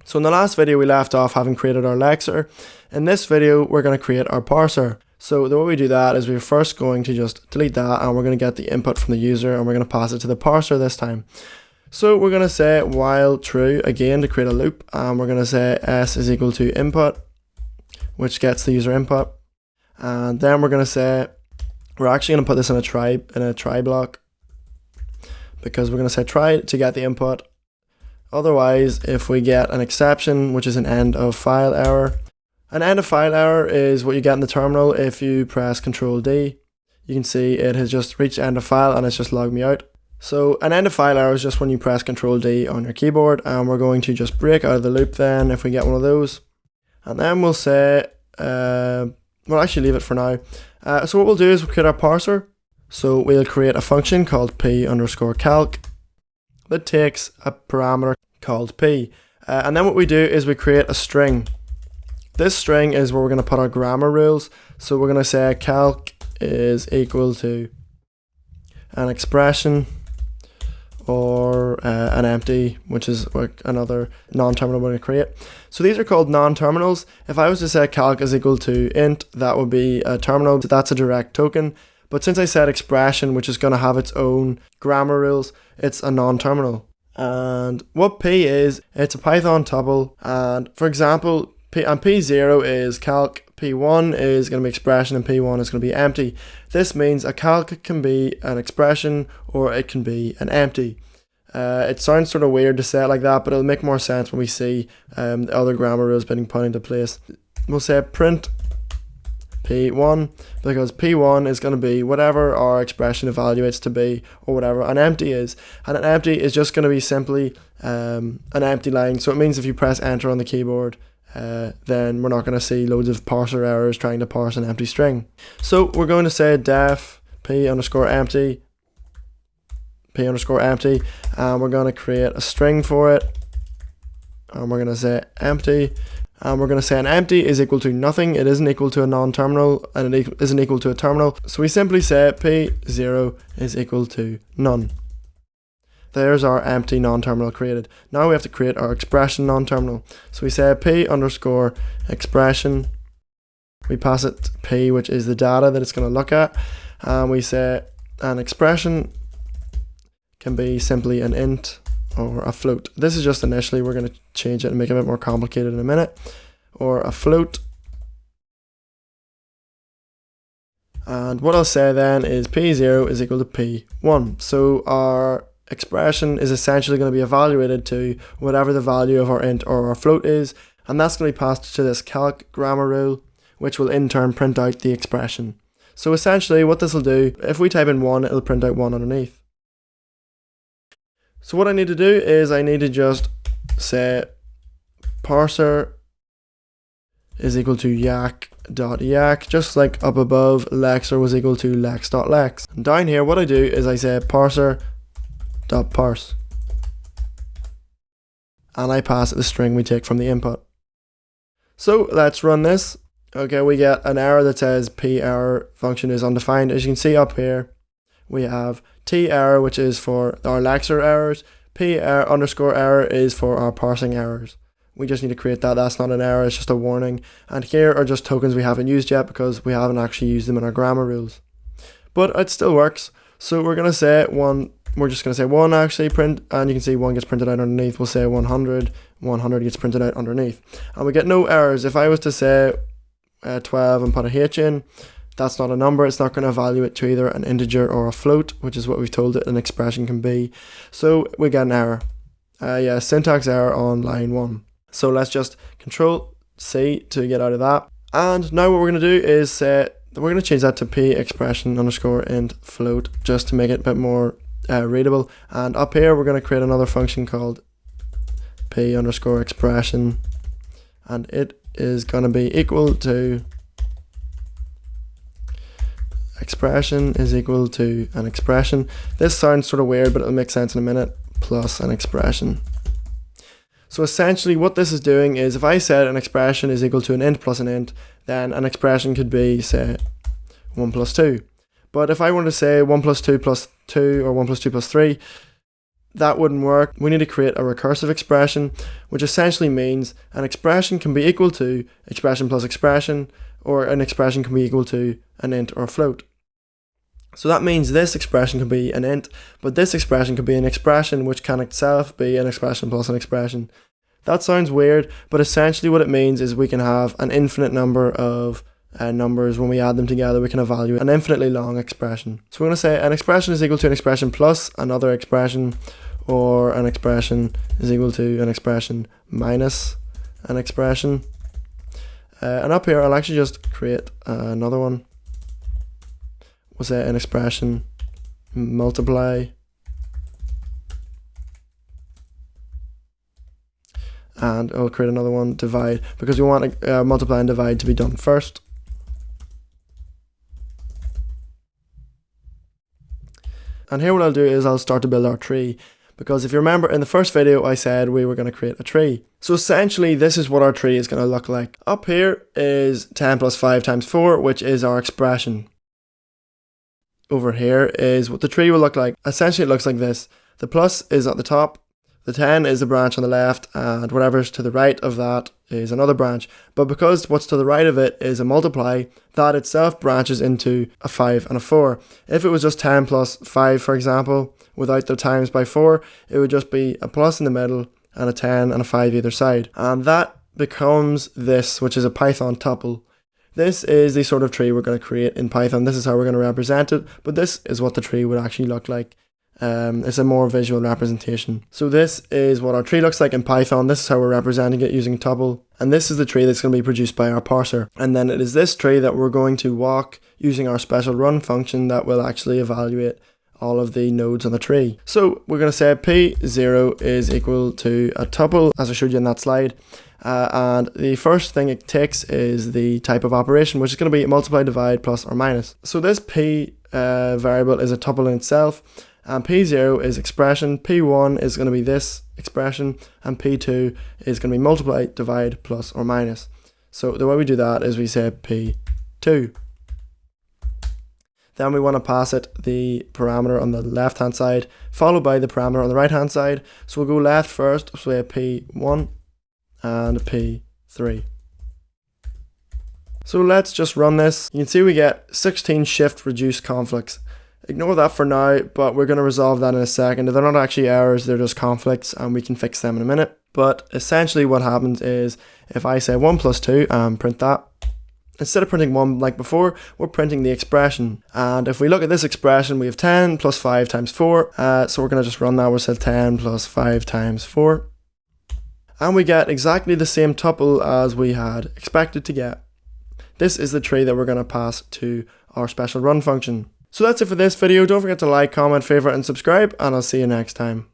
So in the last video we left off having created our lexer. In this video we're going to create our parser. So the way we do that is we're first going to just delete that, and we're going to get the input from the user and we're going to pass it to the parser this time. So we're going to say while true again to create a loop, and we're going to say s is equal to input, which gets the user input, and then we're going to say we're actually going to put this in a try block, because we're going to say try to get the input. Otherwise, if we get an exception, which is an end of file error. An end of file error is what you get in the terminal if you press Ctrl D. You can see it has just reached end of file and it's just logged me out. So an end of file error is just when you press Ctrl D on your keyboard, and we're going to just break out of the loop then if we get one of those. And then we'll say, we'll actually leave it for now. So what we'll do is we'll create our parser. So we'll create a function called p_calc that takes a parameter called p. And then what we do is we create a string. This string is where we're going to put our grammar rules. So we're going to say calc is equal to an expression or an empty, which is another non-terminal we're going to create. So these are called non-terminals. If I was to say calc is equal to int, that would be a terminal. That's a direct token. But since I said expression, which is going to have its own grammar rules, it's a non-terminal. And what p is, it's a Python tuple. And for example, p0 is calc, p1 is going to be expression, and p1 is going to be empty. This means a calc can be an expression or it can be an empty. It sounds sort of weird to say it like that, but it'll make more sense when we see the other grammar rules being put into place. We'll say print p1, because p1 is going to be whatever our expression evaluates to be, or whatever an empty is. And an empty is just going to be simply an empty line. So it means if you press enter on the keyboard, then we're not going to see loads of parser errors trying to parse an empty string. So we're going to say def p_empty, p_empty, and we're going to create a string for it, and we're going to say empty. And we're going to say an empty is equal to nothing. It isn't equal to a non-terminal, and it isn't equal to a terminal. So we simply say p0 is equal to none. There's our empty non-terminal created. Now we have to create our expression non-terminal. So we say p_expression. We pass it p, which is the data that it's going to look at. And we say an expression can be simply an int or a float. This is just initially. We're going to change it and make it a bit more complicated in a minute. Or a float. And what I'll say then is p0 is equal to p1. So our expression is essentially going to be evaluated to whatever the value of our int or our float is, and that's going to be passed to this calc grammar rule, which will in turn print out the expression. So essentially what this will do, if we type in 1, it'll print out 1 underneath. So what I need to do is I need to just say parser is equal to yak.yak, just like up above lexer was equal to lex.lex. And down here what I do is I say parser.parse, and I pass it the string we take from the input. So let's run this. Okay, we get an error that says p error function is undefined. As you can see up here, we have t error, which is for our lexer errors. p_error is for our parsing errors. We just need to create that. That's not an error, it's just a warning. And here are just tokens we haven't used yet because we haven't actually used them in our grammar rules. But it still works. So we're going to say one. We're just going to say 1 actually print, and you can see 1 gets printed out underneath. We'll say 100, 100 gets printed out underneath. And we get no errors. If I was to say 12 and put a h in, that's not a number. It's not going to evaluate to either an integer or a float, which is what we've told it an expression can be. So we get an error. Yeah, syntax error on line 1. So let's just Control C to get out of that. And now what we're going to do is say we're going to change that to p_expression_int float, just to make it a bit more readable. And up here we're going to create another function called p_expression, and it is going to be equal to expression is equal to an expression. This sounds sort of weird, but it'll make sense in a minute, plus an expression. So essentially what this is doing is, if I said an expression is equal to an int plus an int, then an expression could be, say, 1 plus 2. But if I wanted to say 1 plus 2 plus 2 or 1 plus 2 plus 3, that wouldn't work. We need to create a recursive expression, which essentially means an expression can be equal to expression plus expression, or an expression can be equal to an int or a float. So that means this expression can be an int, but this expression can be an expression which can itself be an expression plus an expression. That sounds weird, but essentially what it means is we can have an infinite number of numbers. When we add them together, we can evaluate an infinitely long expression. So we're going to say an expression is equal to an expression plus another expression, or an expression is equal to an expression minus an expression. And up here I'll actually just create another one. We'll say an expression multiply, and I'll create another one divide, because we want multiply and divide to be done first. And here what I'll do is I'll start to build our tree, because if you remember in the first video I said we were going to create a tree. So essentially this is what our tree is going to look like. Up here is 10 plus 5 times 4, which is our expression. Over here is what the tree will look like. Essentially it looks like this. The plus is at the top, the 10 is the branch on the left, and whatever's to the right of that is another branch. But because what's to the right of it is a multiply, that itself branches into a 5 and a 4. If it was just 10 plus 5, for example, without the times by 4, it would just be a plus in the middle and a 10 and a 5 either side. And that becomes this, which is a Python tuple. This is the sort of tree we're going to create in Python. This is how we're going to represent it, but this is what the tree would actually look like. It's a more visual representation. So this is what our tree looks like in Python. This is how we're representing it using tuple, and this is the tree that's going to be produced by our parser. And then it is this tree that we're going to walk using our special run function that will actually evaluate all of the nodes on the tree. So we're going to say p0 is equal to a tuple, as I showed you in that slide. And the first thing it takes is the type of operation, which is going to be multiply, divide, plus or minus. So this p variable is a tuple in itself, and p0 is expression, p1 is going to be this expression, and p2 is going to be multiply, divide, plus or minus. So the way we do that is we say p2. Then we want to pass it the parameter on the left hand side, followed by the parameter on the right hand side. So we'll go left first, so we have p1 and p3. So let's just run this. You can see we get 16 shift reduce conflicts. Ignore that for now, but we're going to resolve that in a second. They're not actually errors, they're just conflicts, and we can fix them in a minute. But essentially what happens is, if I say 1 plus 2 and print that, instead of printing 1 like before, we're printing the expression. And if we look at this expression, we have 10 plus 5 times 4. So we're going to just run that. We'll say 10 plus 5 times 4. And we get exactly the same tuple as we had expected to get. This is the tree that we're going to pass to our special run function. So that's it for this video. Don't forget to like, comment, favorite, and subscribe, and I'll see you next time.